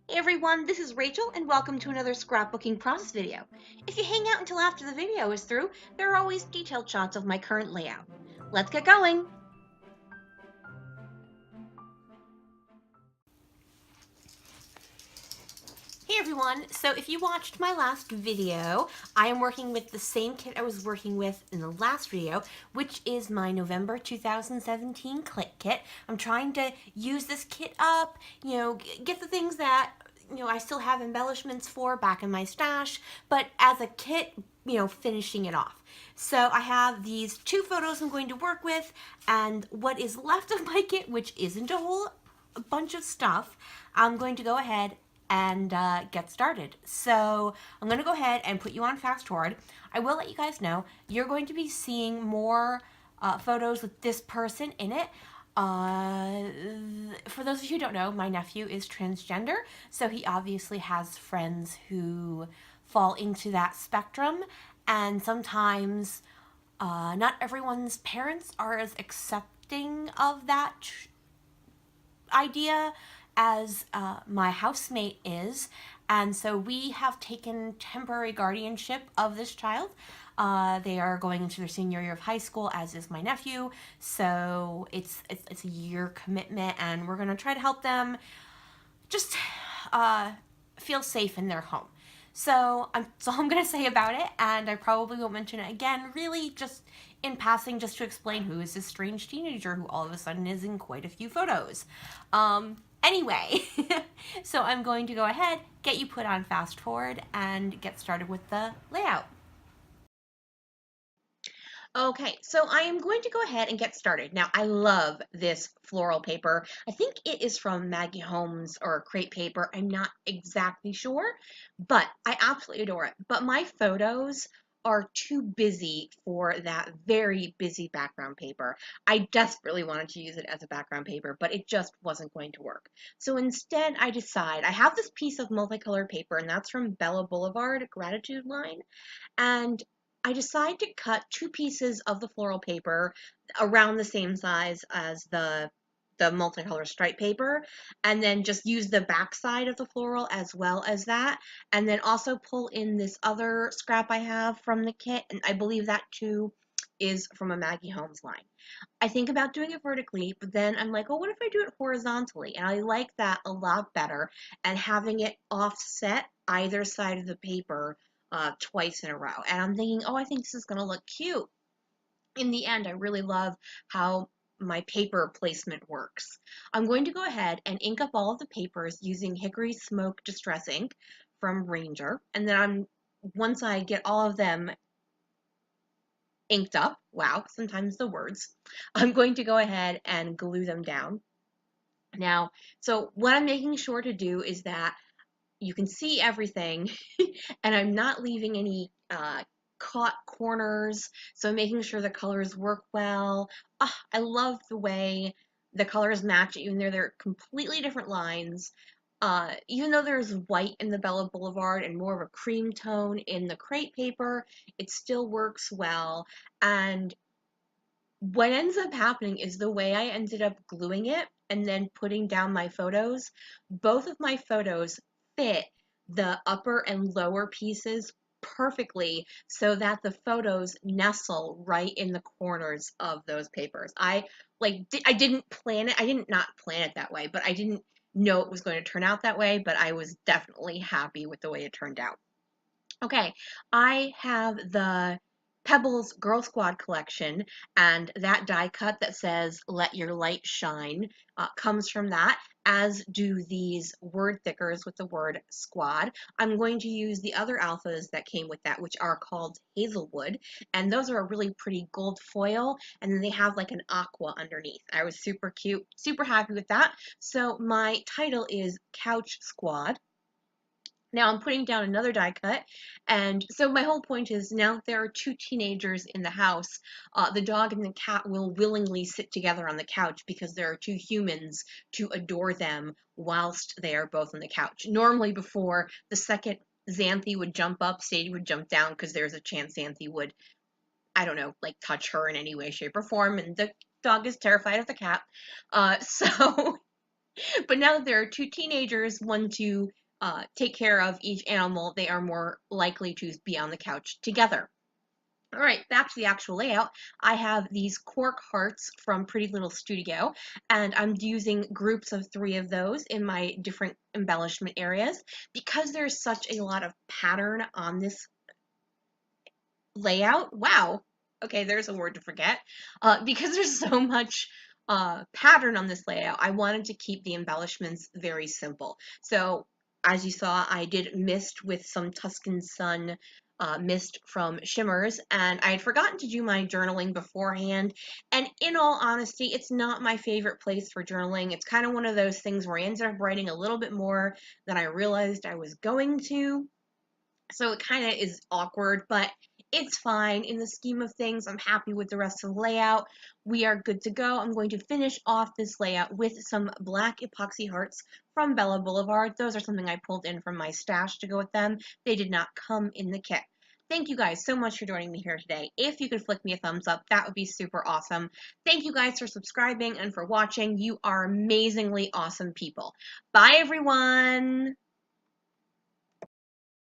Hey everyone, this is Rachel and welcome to another scrapbooking process video. If you hang out until after the video is through, there are always detailed shots of my current layout. Let's get going! Hey everyone, so if you watched my last video, I am working with the same kit I was working with in the last video, which is my November 2017 Clique Kit. I'm trying to use this kit up, get the things that I still have embellishments for back in my stash, but as a kit, finishing it off. So I have these two photos I'm going to work with, and what is left of my kit, which isn't a whole bunch of stuff, I'm going to go ahead and get started. So I'm going to go ahead and put you on fast forward. I will let you guys know you're going to be seeing more photos with this person in it. For those of you who don't know, my nephew is transgender, so he obviously has friends who fall into that spectrum, and sometimes not everyone's parents are as accepting of that idea as my housemate is, and so we have taken temporary guardianship of this child. They are going into their senior year of high school, as is my nephew, so it's a year commitment, and we're gonna try to help them just feel safe in their home. So that's all I'm gonna say about it, and I probably won't mention it again, really just in passing, just to explain who is this strange teenager who all of a sudden is in quite a few photos. Anyway, so I'm going to go ahead, get you put on fast forward, and get started with the layout. Okay, so I am going to go ahead and get started. Now, I love this floral paper. I think it is from Maggie Holmes or Crate Paper. I'm not exactly sure, but I absolutely adore it. But my photos are too busy for that very busy background paper. I desperately wanted to use it as a background paper, but it just wasn't going to work. So instead, I have this piece of multicolored paper, and that's from Bella Boulevard Gratitude Line. And I decide to cut two pieces of the floral paper around the same size as the multicolor stripe paper, and then just use the back side of the floral as well as that, and then also pull in this other scrap I have from the kit, and I believe that too is from a Maggie Holmes line. I think about doing it vertically, but then I'm like, oh, what if I do it horizontally? And I like that a lot better, and having it offset either side of the paper twice in a row. And I'm thinking, oh, I think this is going to look cute. In the end, I really love how my paper placement works. I'm going to go ahead and ink up all of the papers using Hickory Smoke Distress Ink from Ranger. And then once I get all of them inked up, wow, sometimes the words, I'm going to go ahead and glue them down. Now, so what I'm making sure to do is that you can see everything and I'm not leaving any caught corners, so I'm making sure the colors work well. I love the way the colors match, even though they're completely different lines. Even though there's white in the Bella Boulevard and more of a cream tone in the Crate paper, it still works well. And what ends up happening is the way I ended up gluing it and then putting down my photos, both of my photos fit the upper and lower pieces perfectly so that the photos nestle right in the corners of those papers. I didn't plan it. I didn't not plan it that way, but I didn't know it was going to turn out that way, but I was definitely happy with the way it turned out. Okay, I have the Pebbles Girl Squad collection, and that die cut that says "Let Your Light Shine" comes from that, as do these word thickers with the word squad. I'm going to use the other alphas that came with that, which are called Hazelwood, and those are a really pretty gold foil, and then they have like an aqua underneath. I was super cute, super happy with that. So my title is Couch Squad. Now I'm putting down another die cut, and so my whole point is now that there are two teenagers in the house, the dog and the cat will willingly sit together on the couch because there are two humans to adore them whilst they are both on the couch. Normally before, the second Xanthi would jump up, Sadie would jump down because there's a chance Xanthi would, I don't know, like touch her in any way, shape, or form, and the dog is terrified of the cat. So But now that there are two teenagers, one to take care of each animal, they are more likely to be on the couch together. All right, back to the actual layout. I have these cork hearts from Pretty Little Studio, and I'm using groups of 3 of those in my different embellishment areas. Because there's such a lot of pattern on this layout. Wow. Okay, there's a word to forget. Because there's so much pattern on this layout, I wanted to keep the embellishments very simple. So, as you saw, I did mist with some Tuscan Sun mist from Shimmers, and I had forgotten to do my journaling beforehand. And in all honesty, it's not my favorite place for journaling. It's kind of one of those things where I ended up writing a little bit more than I realized I was going to. So it kind of is awkward, but it's fine. In the scheme of things, I'm happy with the rest of the layout. We are good to go. I'm going to finish off this layout with some black epoxy hearts from Bella Boulevard. Those are something I pulled in from my stash to go with them. They did not come in the kit. Thank you guys so much for joining me here today. If you could flick me a thumbs up, that would be super awesome. Thank you guys for subscribing and for watching. You are amazingly awesome people. Bye, everyone.